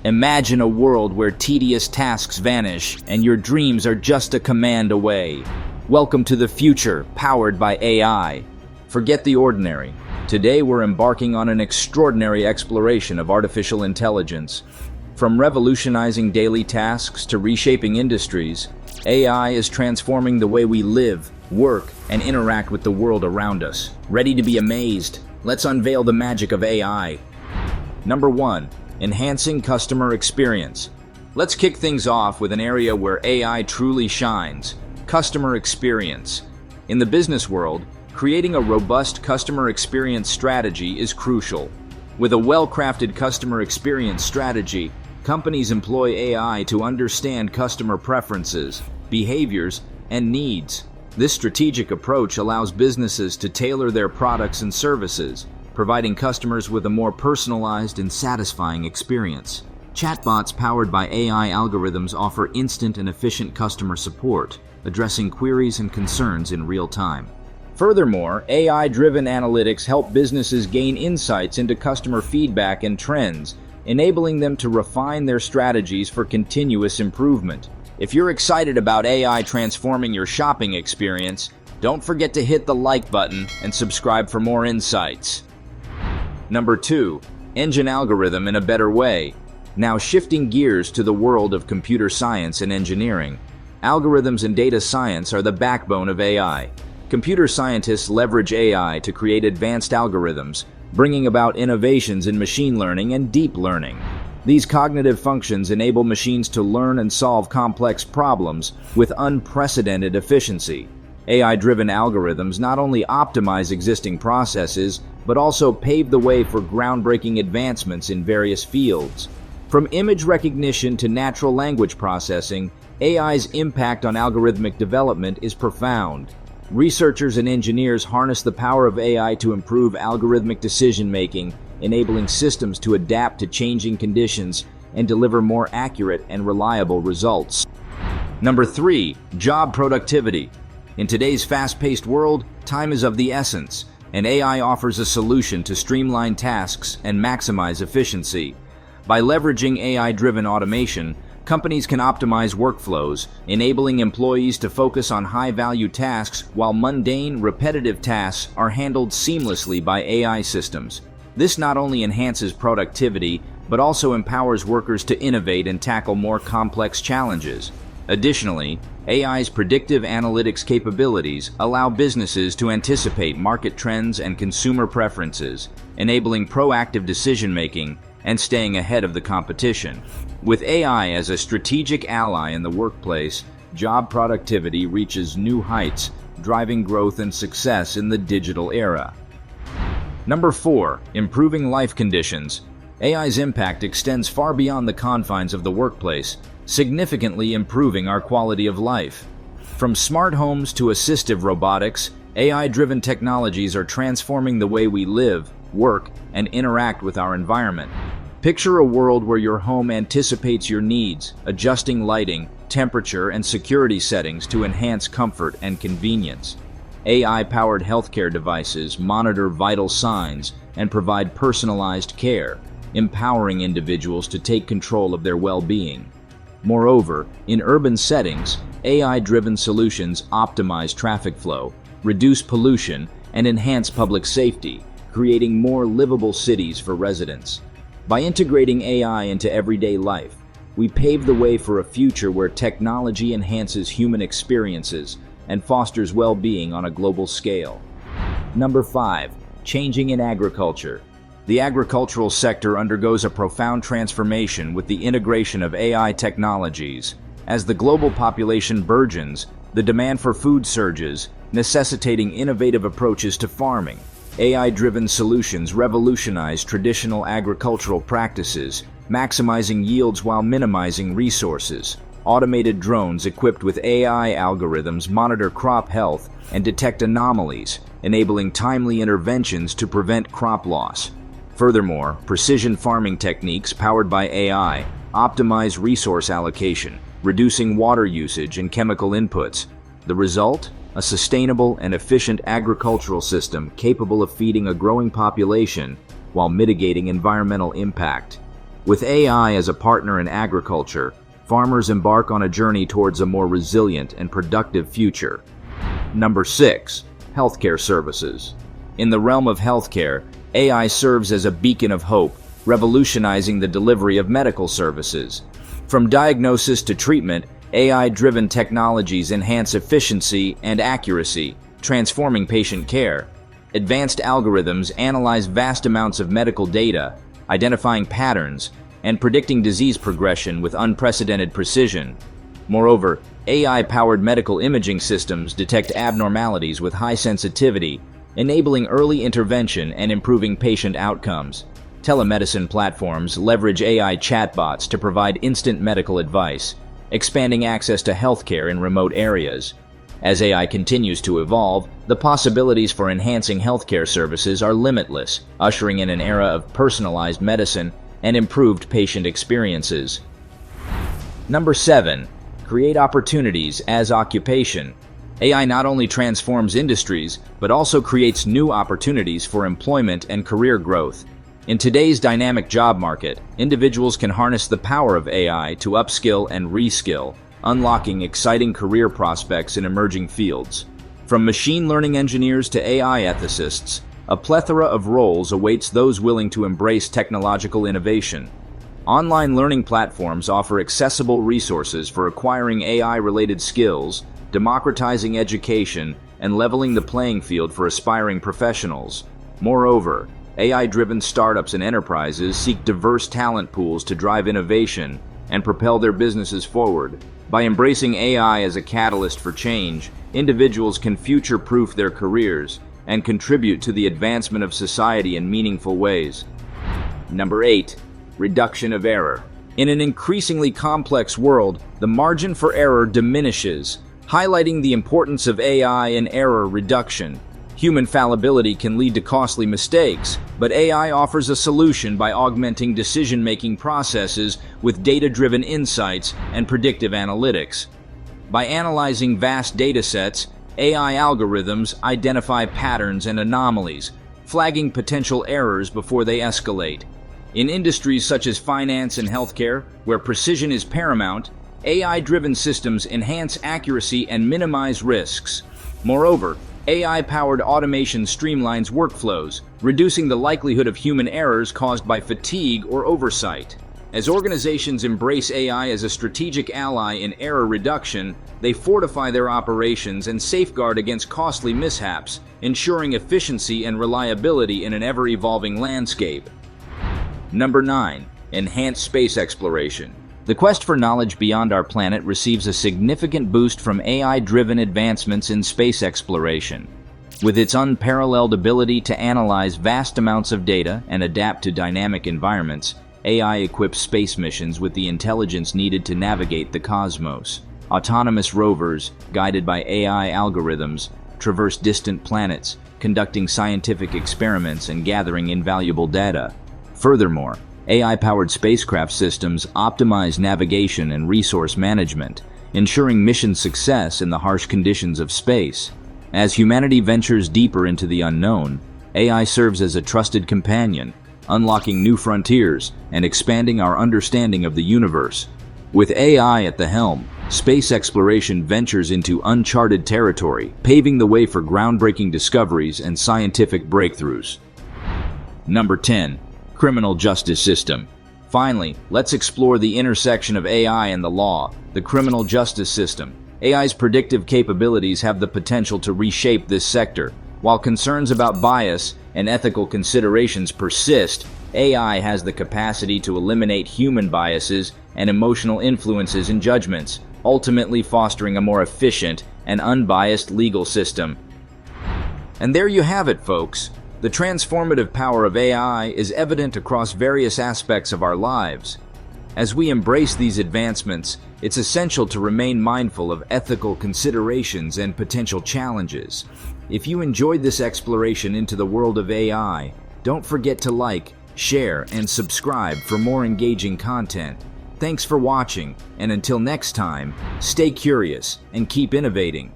Imagine a world where tedious tasks vanish and your dreams are just a command away. Welcome to the future, powered by AI. Forget the ordinary. Today we're embarking on an extraordinary exploration of artificial intelligence. From revolutionizing daily tasks to reshaping industries, AI is transforming the way we live, work, and interact with the world around us. Ready to be amazed? Let's unveil the magic of AI. Number 1. Enhancing customer experience. Let's kick things off with an area where AI truly shines: customer experience. In the business world, creating a robust customer experience strategy is crucial. With a well-crafted customer experience strategy, companies employ AI to understand customer preferences, behaviors, and needs. This strategic approach allows businesses to tailor their products and services, providing customers with a more personalized and satisfying experience. Chatbots powered by AI algorithms offer instant and efficient customer support, addressing queries and concerns in real time. Furthermore, AI-driven analytics help businesses gain insights into customer feedback and trends, enabling them to refine their strategies for continuous improvement. If you're excited about AI transforming your shopping experience, don't forget to hit the like button and subscribe for more insights. Number 2. Engine algorithm in a better way. Now shifting gears to the world of computer science and engineering. Algorithms and data science are the backbone of AI. Computer scientists leverage AI to create advanced algorithms, bringing about innovations in machine learning and deep learning. These cognitive functions enable machines to learn and solve complex problems with unprecedented efficiency. AI-driven algorithms not only optimize existing processes, but also pave the way for groundbreaking advancements in various fields. From image recognition to natural language processing, AI's impact on algorithmic development is profound. Researchers and engineers harness the power of AI to improve algorithmic decision-making, enabling systems to adapt to changing conditions and deliver more accurate and reliable results. Number 3. Job productivity. In today's fast-paced world, time is of the essence, and AI offers a solution to streamline tasks and maximize efficiency. By leveraging AI-driven automation, companies can optimize workflows, enabling employees to focus on high-value tasks while mundane, repetitive tasks are handled seamlessly by AI systems. This not only enhances productivity, but also empowers workers to innovate and tackle more complex challenges. Additionally, AI's predictive analytics capabilities allow businesses to anticipate market trends and consumer preferences, enabling proactive decision-making and staying ahead of the competition. With AI as a strategic ally in the workplace, job productivity reaches new heights, driving growth and success in the digital era. Number 4. Improving life conditions. AI's impact extends far beyond the confines of the workplace, significantly improving our quality of life. From smart homes to assistive robotics, AI-driven technologies are transforming the way we live, work, and interact with our environment. Picture a world where your home anticipates your needs, adjusting lighting, temperature, and security settings to enhance comfort and convenience. AI-powered healthcare devices monitor vital signs and provide personalized care, empowering individuals to take control of their well-being. Moreover, in urban settings, AI-driven solutions optimize traffic flow, reduce pollution, and enhance public safety, creating more livable cities for residents. By integrating AI into everyday life, we pave the way for a future where technology enhances human experiences and fosters well-being on a global scale. Number 5. Changing in agriculture. The agricultural sector undergoes a profound transformation with the integration of AI technologies. As the global population burgeons, the demand for food surges, necessitating innovative approaches to farming. AI-driven solutions revolutionize traditional agricultural practices, maximizing yields while minimizing resources. Automated drones equipped with AI algorithms monitor crop health and detect anomalies, enabling timely interventions to prevent crop loss. Furthermore, precision farming techniques powered by AI optimize resource allocation, reducing water usage and chemical inputs. The result? A sustainable and efficient agricultural system capable of feeding a growing population while mitigating environmental impact. With AI as a partner in agriculture, farmers embark on a journey towards a more resilient and productive future. Number 6. Healthcare services. In the realm of healthcare, AI serves as a beacon of hope, revolutionizing the delivery of medical services. From diagnosis to treatment, AI-driven technologies enhance efficiency and accuracy, transforming patient care. Advanced algorithms analyze vast amounts of medical data, identifying patterns, and predicting disease progression with unprecedented precision. Moreover, AI-powered medical imaging systems detect abnormalities with high sensitivity, enabling early intervention and improving patient outcomes. Telemedicine platforms leverage AI chatbots to provide instant medical advice, expanding access to healthcare in remote areas. As AI continues to evolve, the possibilities for enhancing healthcare services are limitless, ushering in an era of personalized medicine and improved patient experiences. Number 7. Create opportunities as occupation. AI not only transforms industries, but also creates new opportunities for employment and career growth. In today's dynamic job market, individuals can harness the power of AI to upskill and reskill, unlocking exciting career prospects in emerging fields. From machine learning engineers to AI ethicists, a plethora of roles awaits those willing to embrace technological innovation. Online learning platforms offer accessible resources for acquiring AI-related skills, democratizing education, and leveling the playing field for aspiring professionals. Moreover, AI-driven startups and enterprises seek diverse talent pools to drive innovation and propel their businesses forward. By embracing AI as a catalyst for change, individuals can future-proof their careers and contribute to the advancement of society in meaningful ways. Number 8. Reduction of error. In an increasingly complex world, the margin for error diminishes, highlighting the importance of AI and error reduction. Human fallibility can lead to costly mistakes, but AI offers a solution by augmenting decision-making processes with data-driven insights and predictive analytics. By analyzing vast datasets, AI algorithms identify patterns and anomalies, flagging potential errors before they escalate. In industries such as finance and healthcare, where precision is paramount, AI-driven systems enhance accuracy and minimize risks. Moreover, AI-powered automation streamlines workflows, reducing the likelihood of human errors caused by fatigue or oversight. As organizations embrace AI as a strategic ally in error reduction, they fortify their operations and safeguard against costly mishaps, ensuring efficiency and reliability in an ever-evolving landscape. Number 9. Enhanced space exploration. The quest for knowledge beyond our planet receives a significant boost from AI-driven advancements in space exploration. With its unparalleled ability to analyze vast amounts of data and adapt to dynamic environments, AI equips space missions with the intelligence needed to navigate the cosmos. Autonomous rovers, guided by AI algorithms, traverse distant planets, conducting scientific experiments and gathering invaluable data. Furthermore, AI-powered spacecraft systems optimize navigation and resource management, ensuring mission success in the harsh conditions of space. As humanity ventures deeper into the unknown, AI serves as a trusted companion, unlocking new frontiers and expanding our understanding of the universe. With AI at the helm, space exploration ventures into uncharted territory, paving the way for groundbreaking discoveries and scientific breakthroughs. Number 10. Criminal justice system. Finally, let's explore the intersection of AI and the law, the criminal justice system. AI's predictive capabilities have the potential to reshape this sector. While concerns about bias and ethical considerations persist, AI has the capacity to eliminate human biases and emotional influences in judgments, ultimately fostering a more efficient and unbiased legal system. And there you have it, folks. The transformative power of AI is evident across various aspects of our lives. As we embrace these advancements, it's essential to remain mindful of ethical considerations and potential challenges. If you enjoyed this exploration into the world of AI, don't forget to like, share, and subscribe for more engaging content. Thanks for watching, and until next time, stay curious and keep innovating.